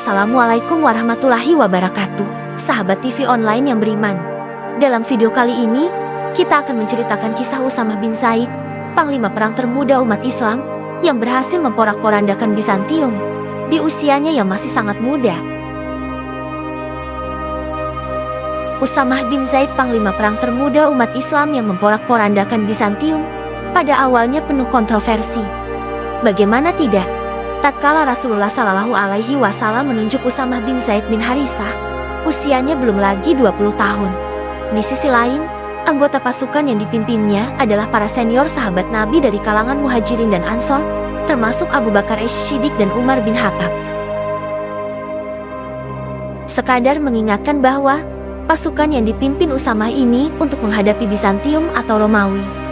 Assalamualaikum warahmatullahi wabarakatuh, sahabat TV online yang beriman. Dalam video kali ini, kita akan menceritakan kisah Usamah bin Zaid, panglima perang termuda umat Islam, yang berhasil memporak-porandakan Bizantium di usianya yang masih sangat muda. Usamah bin Zaid, panglima perang termuda umat Islam yang memporak-porandakan Bizantium, pada awalnya penuh kontroversi. Bagaimana tidak? Tatkala Rasulullah Shallallahu Alaihi Wasallam menunjuk Usamah bin Zaid bin Harithah, usianya belum lagi 20 tahun. Di sisi lain, anggota pasukan yang dipimpinnya adalah para senior sahabat Nabi dari kalangan Muhajirin dan Ansor, termasuk Abu Bakar As-Siddiq dan Umar bin Khattab. Sekadar mengingatkan bahwa pasukan yang dipimpin Usamah ini untuk menghadapi Bizantium atau Romawi.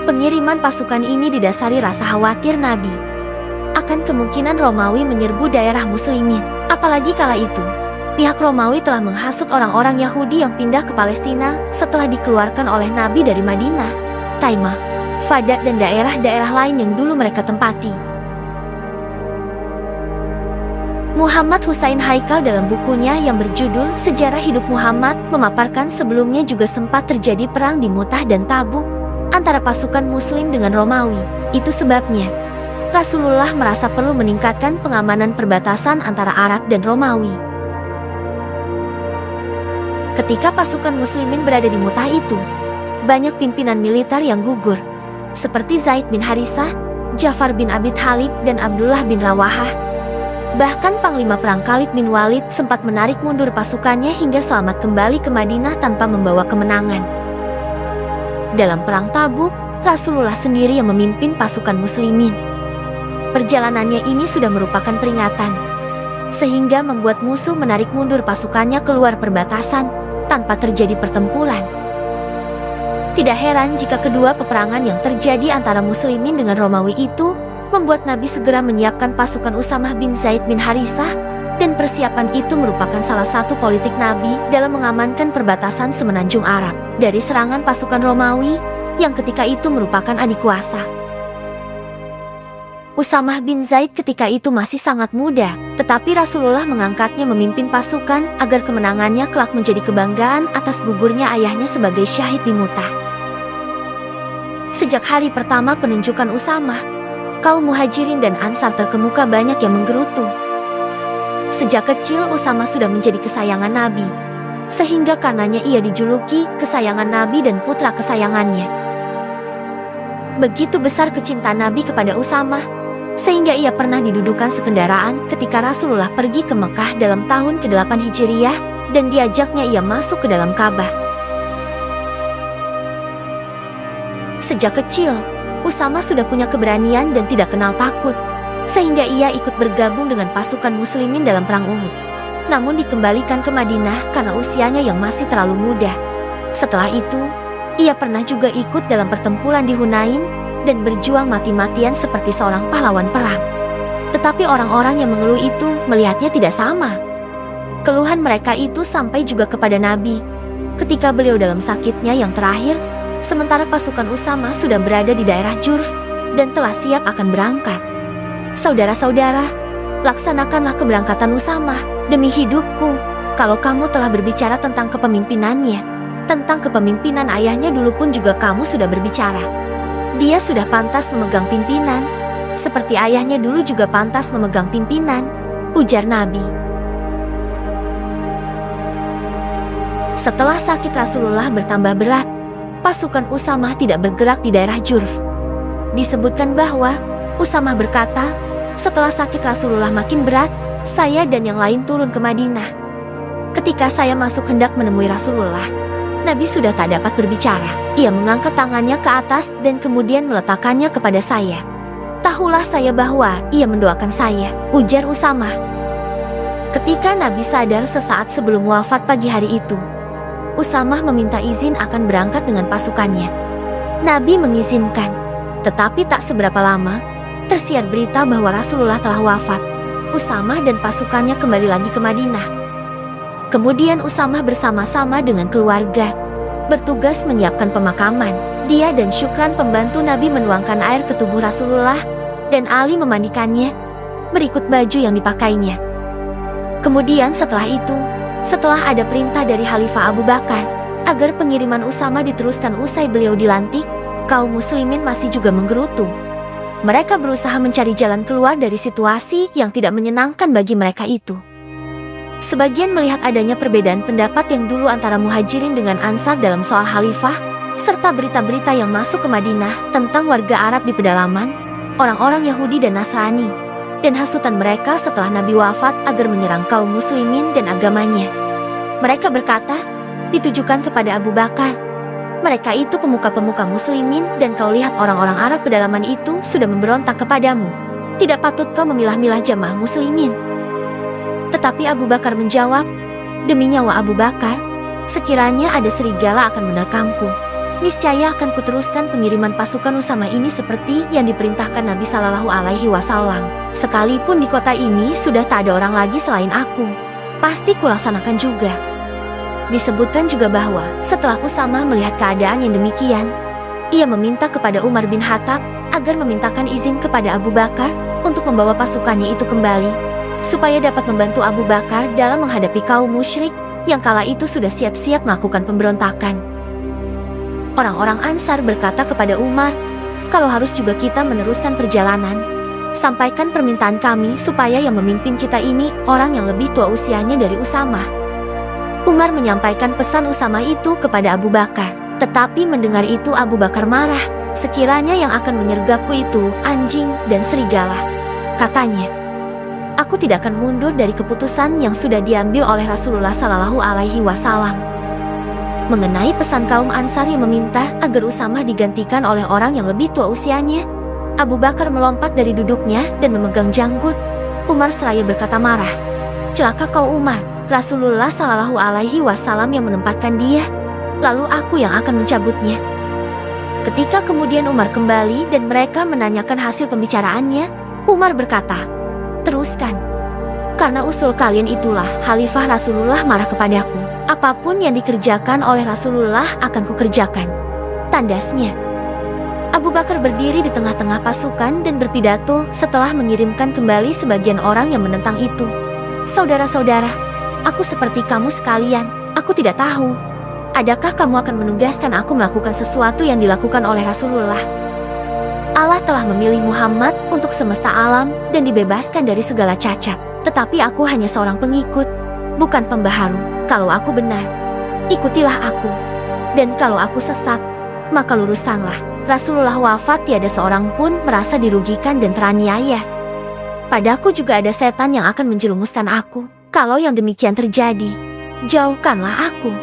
Pengiriman pasukan ini didasari rasa khawatir Nabi akan kemungkinan Romawi menyerbu daerah Muslimin. Apalagi kala itu, pihak Romawi telah menghasut orang-orang Yahudi yang pindah ke Palestina setelah dikeluarkan oleh Nabi dari Madinah, Taimah, Fadak dan daerah-daerah lain yang dulu mereka tempati. Muhammad Hussein Haikal dalam bukunya yang berjudul Sejarah Hidup Muhammad memaparkan sebelumnya juga sempat terjadi perang di Mu'tah dan Tabuk antara pasukan Muslim dengan Romawi. Itu sebabnya Rasulullah merasa perlu meningkatkan pengamanan perbatasan antara Arab dan Romawi. Ketika pasukan Muslimin berada di Mu'tah itu, banyak pimpinan militer yang gugur, seperti Zaid bin Harithah, Ja'far bin Abi Thalib, dan Abdullah bin Rawahah. Bahkan Panglima Perang Khalid bin Walid sempat menarik mundur pasukannya hingga selamat kembali ke Madinah tanpa membawa kemenangan. Dalam Perang Tabuk, Rasulullah sendiri yang memimpin pasukan Muslimin. Perjalanannya ini sudah merupakan peringatan, sehingga membuat musuh menarik mundur pasukannya keluar perbatasan tanpa terjadi pertempuran. Tidak heran jika kedua peperangan yang terjadi antara Muslimin dengan Romawi itu membuat Nabi segera menyiapkan pasukan Usamah bin Zaid bin Harithah, dan persiapan itu merupakan salah satu politik Nabi dalam mengamankan perbatasan semenanjung Arab dari serangan pasukan Romawi yang ketika itu merupakan adikuasa. Usamah bin Zaid ketika itu masih sangat muda, tetapi Rasulullah mengangkatnya memimpin pasukan agar kemenangannya kelak menjadi kebanggaan atas gugurnya ayahnya sebagai syahid di Mu'tah. Sejak hari pertama penunjukan Usamah, kaum Muhajirin dan Ansar terkemuka banyak yang menggerutu. Sejak kecil Usamah sudah menjadi kesayangan Nabi, sehingga karenanya ia dijuluki kesayangan Nabi dan putra kesayangannya. Begitu besar kecintaan Nabi kepada Usamah, sehingga ia pernah didudukan sekendaraan ketika Rasulullah pergi ke Mekah dalam tahun ke-8 Hijriyah, dan diajaknya ia masuk ke dalam Ka'bah. Sejak kecil, Usamah sudah punya keberanian dan tidak kenal takut, sehingga ia ikut bergabung dengan pasukan Muslimin dalam Perang Uhud. Namun dikembalikan ke Madinah karena usianya yang masih terlalu muda. Setelah itu, ia pernah juga ikut dalam pertempuran di Hunain dan berjuang mati-matian seperti seorang pahlawan perang. Tetapi orang-orang yang mengeluh itu melihatnya tidak sama. Keluhan mereka itu sampai juga kepada Nabi ketika beliau dalam sakitnya yang terakhir, sementara pasukan Usamah sudah berada di daerah Jurf dan telah siap akan berangkat. Saudara-saudara, laksanakanlah keberangkatan Usamah demi hidupku. Kalau kamu telah berbicara tentang kepemimpinannya, tentang kepemimpinan ayahnya dulu pun juga kamu sudah berbicara. Dia sudah pantas memegang pimpinan, seperti ayahnya dulu juga pantas memegang pimpinan, ujar Nabi. Setelah sakit Rasulullah bertambah berat, pasukan Usamah tidak bergerak di daerah Jurf. Disebutkan bahwa Usamah berkata, setelah sakit Rasulullah makin berat, saya dan yang lain turun ke Madinah. Ketika saya masuk hendak menemui Rasulullah, Nabi sudah tak dapat berbicara. Ia mengangkat tangannya ke atas dan kemudian meletakkannya kepada saya. Tahulah saya bahwa ia mendoakan saya, ujar Usamah. Ketika Nabi sadar sesaat sebelum wafat pagi hari itu, Usamah meminta izin akan berangkat dengan pasukannya. Nabi mengizinkan, tetapi tak seberapa lama, tersiar berita bahwa Rasulullah telah wafat. Usamah dan pasukannya kembali lagi ke Madinah. Kemudian Usamah bersama-sama dengan keluarga bertugas menyiapkan pemakaman. Dia dan Syukran pembantu Nabi menuangkan air ke tubuh Rasulullah, dan Ali memandikannya. berikut baju yang dipakainya. Kemudian setelah ada perintah dari Khalifah Abu Bakar agar pengiriman Usama diteruskan usai beliau dilantik, kaum muslimin masih juga menggerutu. Mereka berusaha mencari jalan keluar dari situasi yang tidak menyenangkan bagi mereka itu. Sebagian melihat adanya perbedaan pendapat yang dulu antara Muhajirin dengan Ansar dalam soal Khalifah, serta berita-berita yang masuk ke Madinah tentang warga Arab di pedalaman, orang-orang Yahudi dan Nasrani, dan hasutan mereka setelah Nabi wafat agar menyerang kaum muslimin dan agamanya. Mereka berkata, ditujukan kepada Abu Bakar. Mereka itu pemuka-pemuka muslimin dan kau lihat orang-orang Arab pedalaman itu sudah memberontak kepadamu. Tidak patut kau memilah-milah jamaah muslimin. Tetapi Abu Bakar menjawab, demi nyawa Abu Bakar, sekiranya ada serigala akan menerkamku, niscaya akan kuteruskan pengiriman pasukan Usama ini seperti yang diperintahkan Nabi Shallallahu Alaihi Wasallam. Sekalipun di kota ini sudah tak ada orang lagi selain aku, pasti kulaksanakan juga. Disebutkan juga bahwa setelah Usama melihat keadaan yang demikian, ia meminta kepada Umar bin Khattab agar memintakan izin kepada Abu Bakar untuk membawa pasukannya itu kembali, supaya dapat membantu Abu Bakar dalam menghadapi kaum musyrik yang kala itu sudah siap-siap melakukan pemberontakan. Orang-orang Ansar berkata kepada Umar, kalau harus juga kita meneruskan perjalanan, sampaikan permintaan kami supaya yang memimpin kita ini orang yang lebih tua usianya dari Usama. Umar menyampaikan pesan Usama itu kepada Abu Bakar, tetapi mendengar itu Abu Bakar marah. Sekiranya yang akan menyergapku itu anjing dan serigala, katanya, aku tidak akan mundur dari keputusan yang sudah diambil oleh Rasulullah Shallallahu Alaihi Wasallam. Mengenai pesan kaum Ansar yang meminta agar Usama digantikan oleh orang yang lebih tua usianya, Abu Bakar melompat dari duduknya dan memegang janggut. Umar seraya berkata marah, celaka kau Umar, Rasulullah Shallallahu Alaihi Wasallam yang menempatkan dia, lalu aku yang akan mencabutnya. Ketika kemudian Umar kembali dan mereka menanyakan hasil pembicaraannya, Umar berkata, teruskan. Karena usul kalian itulah Khalifah Rasulullah marah kepadaku. Apapun yang dikerjakan oleh Rasulullah akan kukerjakan. Tandasnya. Abu Bakar berdiri di tengah-tengah pasukan dan berpidato setelah mengirimkan kembali sebagian orang yang menentang itu. Saudara-saudara, aku seperti kamu sekalian, aku tidak tahu. Adakah kamu akan menugaskan aku melakukan sesuatu yang dilakukan oleh Rasulullah? Allah telah memilih Muhammad untuk semesta alam dan dibebaskan dari segala cacat. Tetapi aku hanya seorang pengikut, bukan pembaharu. Kalau aku benar, ikutilah aku. Dan kalau aku sesat, maka luruskanlah. Rasulullah wafat tiada seorang pun merasa dirugikan dan teraniaya. Padaku juga ada setan yang akan menjerumuskan aku. Kalau yang demikian terjadi, jauhkanlah aku.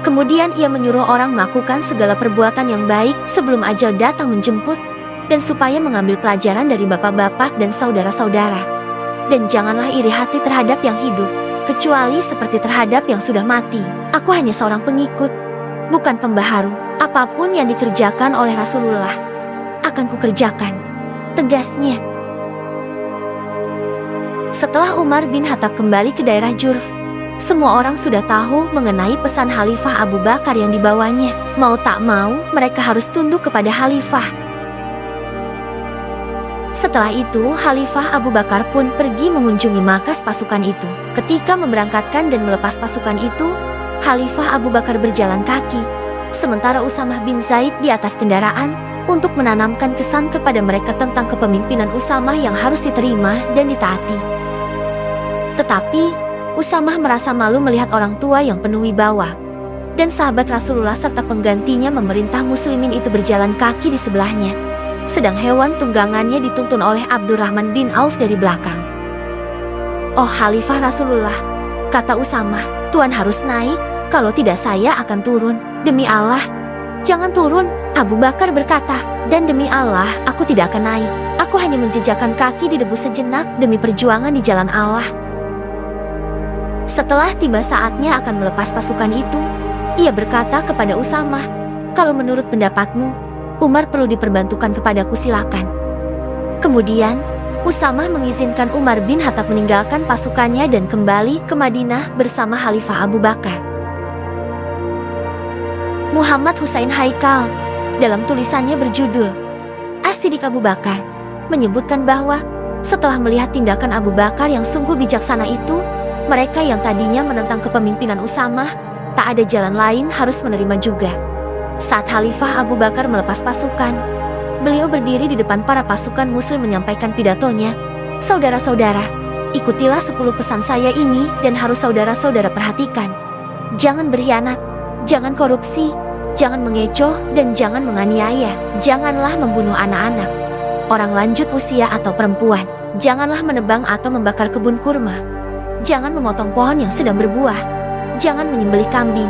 Kemudian ia menyuruh orang melakukan segala perbuatan yang baik sebelum ajal datang menjemput, dan supaya mengambil pelajaran dari bapak-bapak dan saudara-saudara. Dan janganlah iri hati terhadap yang hidup, kecuali seperti terhadap yang sudah mati. Aku hanya seorang pengikut, bukan pembaharu. Apapun yang dikerjakan oleh Rasulullah, akan kukerjakan, tegasnya. Setelah Umar bin Khattab kembali ke daerah Jurf, semua orang sudah tahu mengenai pesan Khalifah Abu Bakar yang dibawanya. Mau tak mau, mereka harus tunduk kepada Khalifah. Setelah itu, Khalifah Abu Bakar pun pergi mengunjungi markas pasukan itu. Ketika memberangkatkan dan melepas pasukan itu, Khalifah Abu Bakar berjalan kaki, sementara Usamah bin Zaid di atas kendaraan untuk menanamkan kesan kepada mereka tentang kepemimpinan Usamah yang harus diterima dan ditaati. Tetapi Usamah merasa malu melihat orang tua yang penuh wibawa, dan sahabat Rasulullah serta penggantinya memerintah muslimin itu berjalan kaki di sebelahnya, sedang hewan tunggangannya dituntun oleh Abdurrahman bin Auf dari belakang. Oh Khalifah Rasulullah, kata Usamah, Tuan harus naik, kalau tidak saya akan turun. Demi Allah, jangan turun, Abu Bakar berkata, dan demi Allah, aku tidak akan naik. Aku hanya menjejakkan kaki di debu sejenak demi perjuangan di jalan Allah. Setelah tiba saatnya akan melepas pasukan itu, ia berkata kepada Usamah, kalau menurut pendapatmu, Umar perlu diperbantukan kepadaku, silakan. Kemudian, Usamah mengizinkan Umar bin Khattab meninggalkan pasukannya dan kembali ke Madinah bersama Khalifah Abu Bakar. Muhammad Husain Haikal, dalam tulisannya berjudul As-Siddiq Abu Bakar, menyebutkan bahwa setelah melihat tindakan Abu Bakar yang sungguh bijaksana itu, mereka yang tadinya menentang kepemimpinan Usamah, tak ada jalan lain harus menerima juga. Saat Khalifah Abu Bakar melepas pasukan, beliau berdiri di depan para pasukan muslim menyampaikan pidatonya. Saudara-saudara, ikutilah 10 pesan saya ini dan harus saudara-saudara perhatikan. Jangan berkhianat, jangan korupsi, jangan mengecoh, dan jangan menganiaya. Janganlah membunuh anak-anak, orang lanjut usia atau perempuan. Janganlah menebang atau membakar kebun kurma. Jangan memotong pohon yang sedang berbuah. Jangan menyembelih kambing,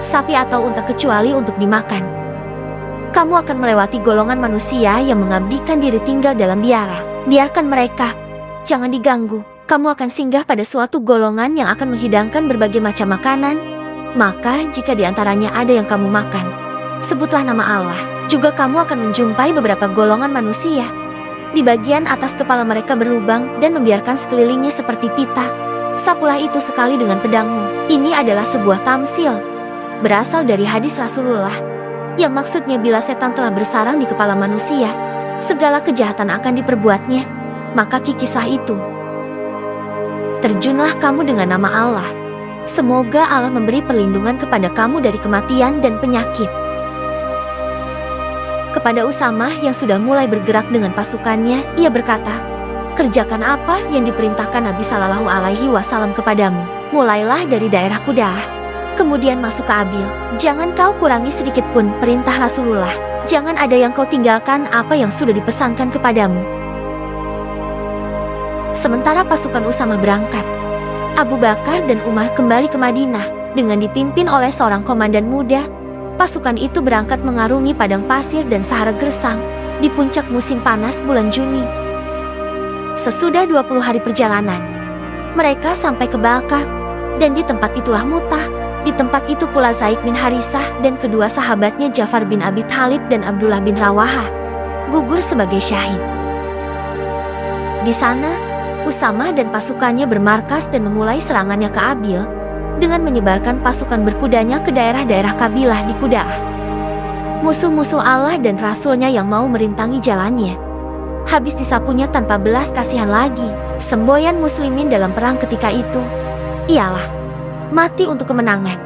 sapi atau unta kecuali untuk dimakan. Kamu akan melewati golongan manusia yang mengabdikan diri tinggal dalam biara. Biarkan mereka, jangan diganggu. Kamu akan singgah pada suatu golongan yang akan menghidangkan berbagai macam makanan. Maka jika di antaranya ada yang kamu makan, sebutlah nama Allah. Juga kamu akan menjumpai beberapa golongan manusia. Di bagian atas kepala mereka berlubang dan membiarkan sekelilingnya seperti pita. Sapulah itu sekali dengan pedangmu. Ini adalah sebuah tamsil, berasal dari hadis Rasulullah, yang maksudnya bila setan telah bersarang di kepala manusia, segala kejahatan akan diperbuatnya. Maka kikisah itu, terjunlah kamu dengan nama Allah. Semoga Allah memberi perlindungan kepada kamu dari kematian dan penyakit. Kepada Usamah yang sudah mulai bergerak dengan pasukannya, ia berkata, kerjakan apa yang diperintahkan Nabi Shallallahu Alaihi Wasallam kepadamu. Mulailah dari daerah Kudaah, kemudian masuk ke Abil. Jangan kau kurangi sedikit pun perintah Rasulullah. Jangan ada yang kau tinggalkan apa yang sudah dipesankan kepadamu. Sementara pasukan Usamah berangkat, Abu Bakar dan Umar kembali ke Madinah dengan dipimpin oleh seorang komandan muda. Pasukan itu berangkat mengarungi padang pasir dan sahara gersang di puncak musim panas bulan Juni. Sesudah 20 hari perjalanan, mereka sampai ke Balqa, dan di tempat itulah Mutah. Di tempat itu pula Zaid bin Harisah dan kedua sahabatnya Ja'far bin Abi Thalib dan Abdullah bin Rawaha gugur sebagai syahid. Di sana, Usamah dan pasukannya bermarkas dan memulai serangannya ke Abil dengan menyebarkan pasukan berkudanya ke daerah-daerah kabilah di Kudaah. Musuh-musuh Allah dan Rasulnya yang mau merintangi jalannya habis disapunya tanpa belas kasihan lagi. Semboyan muslimin dalam perang ketika itu ialah mati untuk kemenangan.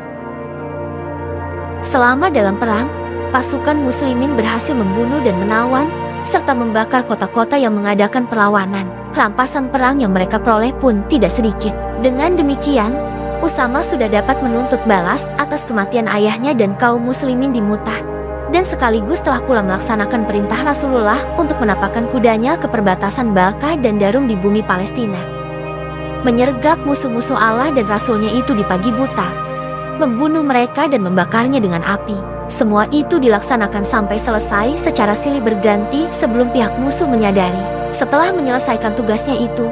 Selama dalam perang, pasukan muslimin berhasil membunuh dan menawan serta membakar kota-kota yang mengadakan perlawanan. Rampasan perang yang mereka peroleh pun tidak sedikit. Dengan demikian, Usamah sudah dapat menuntut balas atas kematian ayahnya dan kaum muslimin di Mutah, dan sekaligus telah pula melaksanakan perintah Rasulullah untuk menapakkan kudanya ke perbatasan Balqa dan Darum di bumi Palestina. Menyergap musuh-musuh Allah dan Rasulnya itu di pagi buta, membunuh mereka dan membakarnya dengan api. Semua itu dilaksanakan sampai selesai secara silih berganti sebelum pihak musuh menyadari. Setelah menyelesaikan tugasnya itu,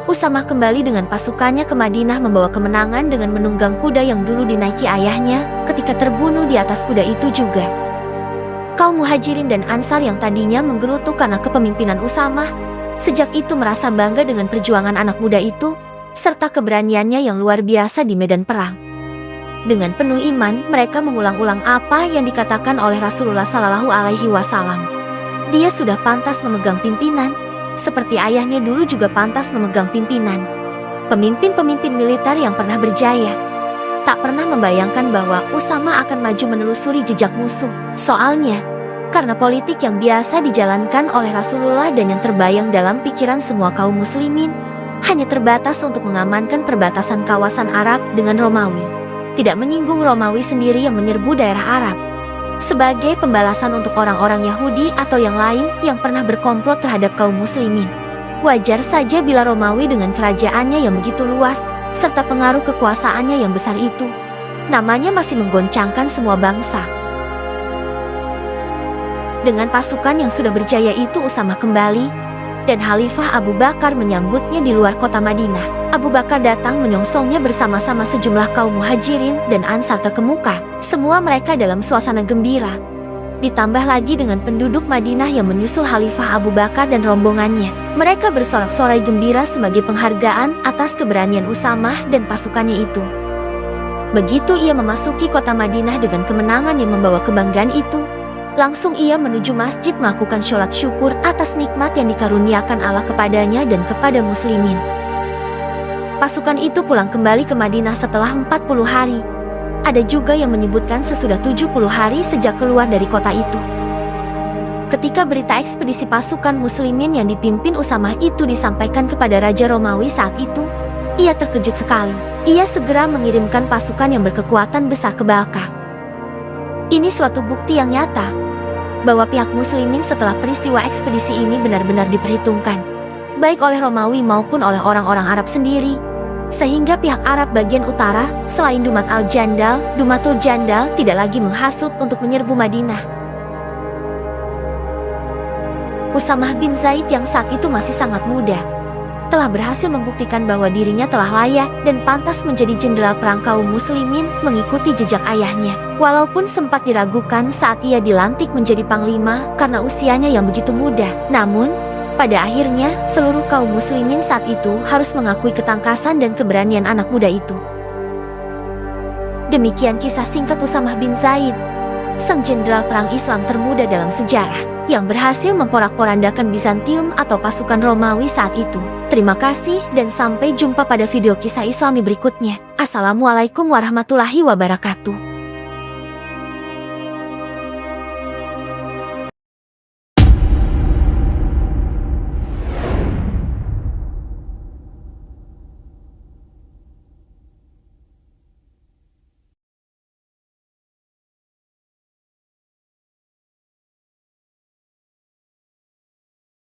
Usamah kembali dengan pasukannya ke Madinah membawa kemenangan dengan menunggang kuda yang dulu dinaiki ayahnya ketika terbunuh di atas kuda itu juga. Kaum Muhajirin dan Ansar yang tadinya menggerutu karena kepemimpinan Usamah, sejak itu merasa bangga dengan perjuangan anak muda itu, serta keberaniannya yang luar biasa di medan perang. Dengan penuh iman, mereka mengulang-ulang apa yang dikatakan oleh Rasulullah Shallallahu Alaihi Wasallam. Dia sudah pantas memegang pimpinan, seperti ayahnya dulu juga pantas memegang pimpinan. Pemimpin-pemimpin militer yang pernah berjaya tak pernah membayangkan bahwa Usamah akan maju menelusuri jejak musuh. Soalnya, karena politik yang biasa dijalankan oleh Rasulullah dan yang terbayang dalam pikiran semua kaum muslimin, hanya terbatas untuk mengamankan perbatasan kawasan Arab dengan Romawi, tidak menyinggung Romawi sendiri yang menyerbu daerah Arab. Sebagai pembalasan untuk orang-orang Yahudi atau yang lain yang pernah berkomplot terhadap kaum muslimin. Wajar saja bila Romawi dengan kerajaannya yang begitu luas, serta pengaruh kekuasaannya yang besar itu, namanya masih menggoncangkan semua bangsa. Dengan pasukan yang sudah berjaya itu Usamah kembali, dan Khalifah Abu Bakar menyambutnya di luar kota Madinah. Abu Bakar datang menyongsongnya bersama-sama sejumlah kaum Muhajirin dan Ansar terkemuka. Semua mereka dalam suasana gembira. Ditambah lagi dengan penduduk Madinah yang menyusul Khalifah Abu Bakar dan rombongannya. Mereka bersorak-sorai gembira sebagai penghargaan atas keberanian Usamah dan pasukannya itu. Begitu ia memasuki kota Madinah dengan kemenangan yang membawa kebanggaan itu, Langsung ia menuju masjid melakukan sholat syukur atas nikmat yang dikaruniakan Allah kepadanya dan kepada muslimin. Pasukan itu pulang kembali ke Madinah setelah 40 hari. Ada juga yang menyebutkan sesudah 70 hari sejak keluar dari kota itu. Ketika berita ekspedisi pasukan muslimin yang dipimpin Usamah itu disampaikan kepada Raja Romawi saat itu, ia terkejut sekali. Ia segera mengirimkan pasukan yang berkekuatan besar ke Balqa. Ini suatu bukti yang nyata bahwa pihak muslimin setelah peristiwa ekspedisi ini benar-benar diperhitungkan, baik oleh Romawi maupun oleh orang-orang Arab sendiri, sehingga pihak Arab bagian utara, selain Dumat al-Jandal, Dumatul Jandal tidak lagi menghasut untuk menyerbu Madinah. Usamah bin Zaid yang saat itu masih sangat muda, telah berhasil membuktikan bahwa dirinya telah layak dan pantas menjadi jenderal perang kaum muslimin mengikuti jejak ayahnya. Walaupun sempat diragukan saat ia dilantik menjadi panglima karena usianya yang begitu muda, namun pada akhirnya seluruh kaum muslimin saat itu harus mengakui ketangkasan dan keberanian anak muda itu. Demikian kisah singkat Usamah bin Zaid, sang jenderal perang Islam termuda dalam sejarah, yang berhasil memporak-porandakan Bizantium atau pasukan Romawi saat itu. Terima kasih dan sampai jumpa pada video kisah Islami berikutnya. Assalamualaikum warahmatullahi wabarakatuh.